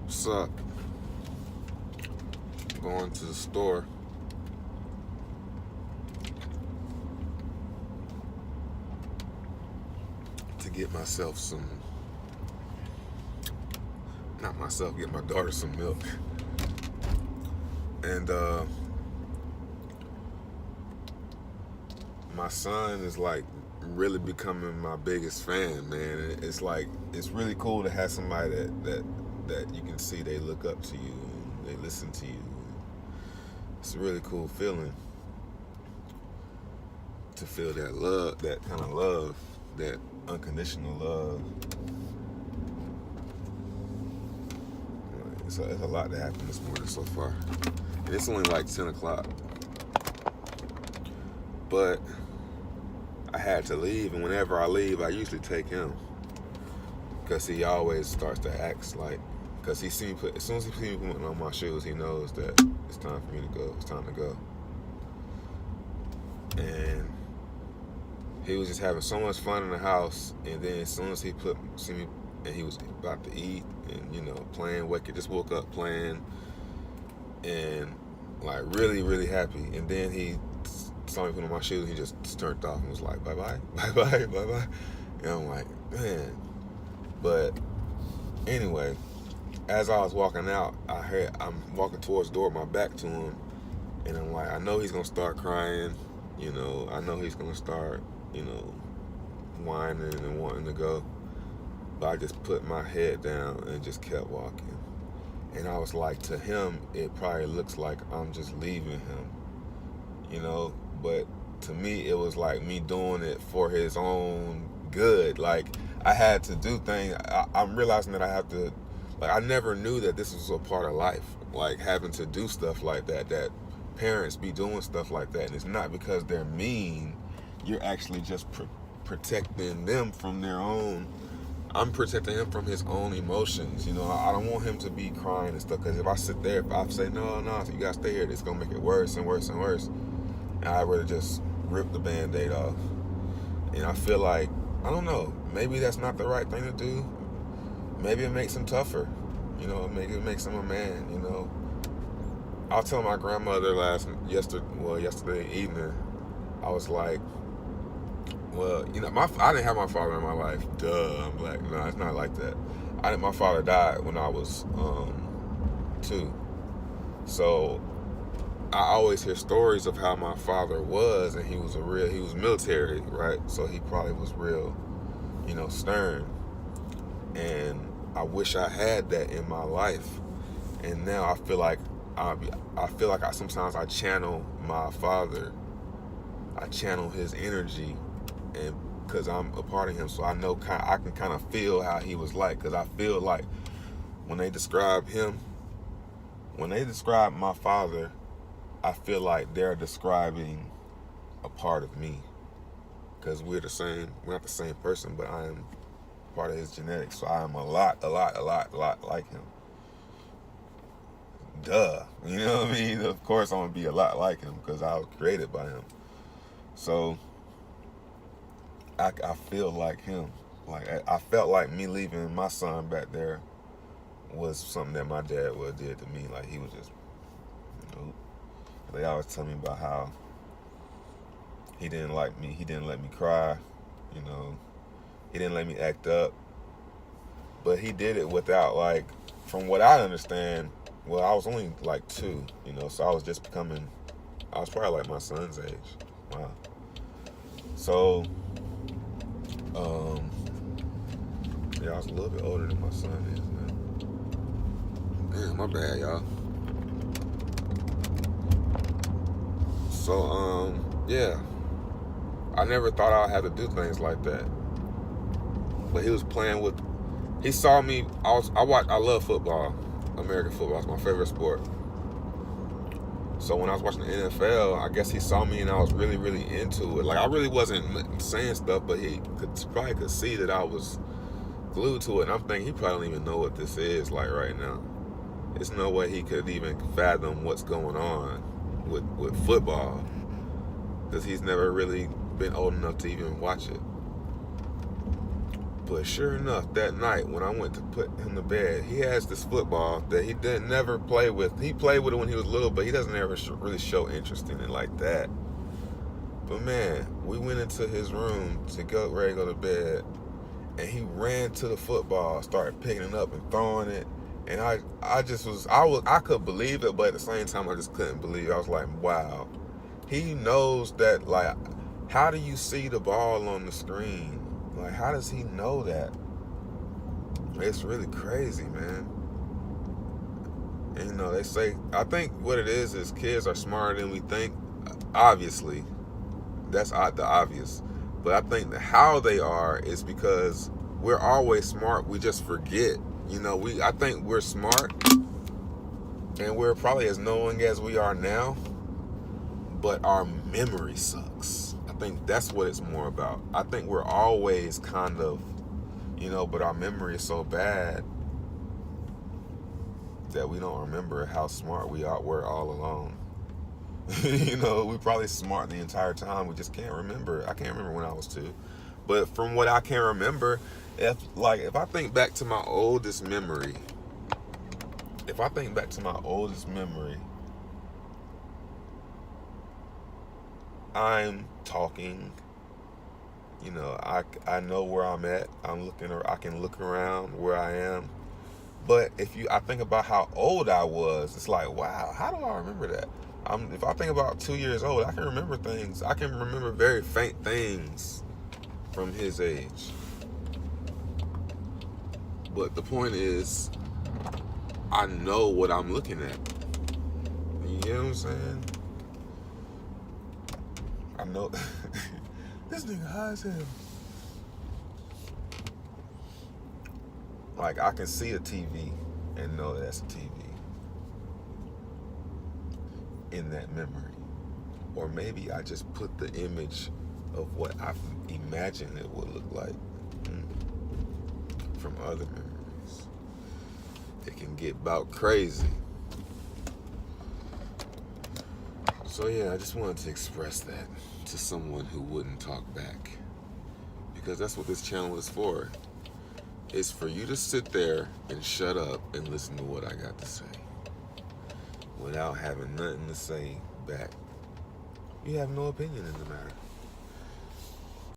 What's up? Going to the store to get myself some, not myself, get my daughter some milk. And my son is like really becoming my biggest fan, man. It's like, it's really cool to have somebody that you can see they look up to you and they listen to you. It's a really cool feeling to feel that love, that kind of love, that unconditional love. It's a lot that happened this morning so far. And it's only like 10 o'clock. But I had to leave, and whenever I leave, I usually take him. Because he always starts to act like, because he see me as soon as he sees me putting on my shoes, he knows that it's time for me to go. It's time to go. And he was just having so much fun in the house, and then as soon as he see me, and he was about to eat, and playing, just woke up playing, and like really, really happy. And then he saw me put on my shoes, he just turned off and was like, bye bye, bye bye, bye bye. And I'm like, man. But anyway, as I was walking out, I'm walking towards the door with my back to him, and I'm like, I know he's gonna start crying, I know he's gonna start, whining and wanting to go. But I just put my head down and just kept walking. And I was like, to him, it probably looks like I'm just leaving him, but to me, it was like me doing it for his own good. Like, I had to do things. I'm realizing that I have to, like, I never knew that this was a part of life, like having to do stuff like that parents be doing stuff like that. And it's not because they're mean. You're actually just protecting them from their own. I'm protecting him from his own emotions. I don't want him to be crying and stuff, because if I sit there, if I say, no, so you gotta stay here, it's gonna make it worse and worse and worse. And I'd rather just rip the Band-Aid off. And I feel like, I don't know, maybe that's not the right thing to do. Maybe it makes him tougher. Maybe it makes him a man, I was telling my grandmother yesterday evening, I was like, well, I didn't have my father in my life. Duh. I'm like, no, it's not like that. My father died when I was 2. So I always hear stories of how my father was, and he was military, right? So he probably was real, stern. And I wish I had that in my life. And now I feel like sometimes I channel my father. I channel his energy, and because I'm a part of him, so I know I can kind of feel how he was like. Because I feel like when they describe my father, I feel like they're describing a part of me. Because we're not the same person, but I am part of his genetics, so I am a lot like him. Duh. You know what I mean? Of course I'm going to be a lot like him, because I was created by him. So I feel like him. Like, I felt like me leaving my son back there was something that my dad would have did to me. Like, he was just, they always tell me about how he didn't like me. He didn't let me cry. He didn't let me act up. But he did it without, like, from what I understand, well, I was only like 2, so I was probably like my son's age. Wow. So, yeah, I was a little bit older than my son is, man. Damn, my bad, y'all. So, yeah. I never thought I'd have to do things like that. But he saw me, I love football. American football is my favorite sport. So when I was watching the NFL, I guess he saw me and I was really, really into it. Like, I really wasn't saying stuff, but he probably could see that I was glued to it. And I'm thinking, he probably don't even know what this is like right now. There's no way he could even fathom what's going on with football, because he's never really been old enough to even watch it. But sure enough, that night when I went to put him to bed, he has this football that he didn't never play with. He played with it when he was little, but he doesn't ever really show interest in it like that. But man, we went into his room to go ready to go to bed, and he ran to the football, started picking it up and throwing it. And I could believe it, but at the same time, I just couldn't believe it. I was like, wow. He knows that, like, how do you see the ball on the screen? Like, how does he know that? It's really crazy, man. And, you know, they say, I think what it is kids are smarter than we think. Obviously. That's the obvious. But I think that how they are is because we're always smart. We just forget. You know, I think we're smart. And we're probably as knowing as we are now. But our memory sucks. I think that's what it's more about. I think we're always kind of, you know, but our memory is so bad that we don't remember how smart were all along. You know, we probably smart the entire time. We just can't remember. I can't remember when I was 2. But from what I can remember, if I think back to my oldest memory, I'm talking, you know, I know where I'm at. I can look around where I am. But I think about how old I was, it's like, wow, how do I remember that? If I think about 2 years old, I can remember things. I can remember very faint things from his age. But the point is, I know what I'm looking at. You get what I'm saying? I know. This nigga high as hell. Like, I can see a TV and know that's a TV in that memory. Or maybe I just put the image of what I imagined it would look like from other memories. It can get about crazy. So yeah, I just wanted to express that to someone who wouldn't talk back. Because that's what this channel is for. It's for you to sit there and shut up and listen to what I got to say. Without having nothing to say back. You have no opinion in the matter.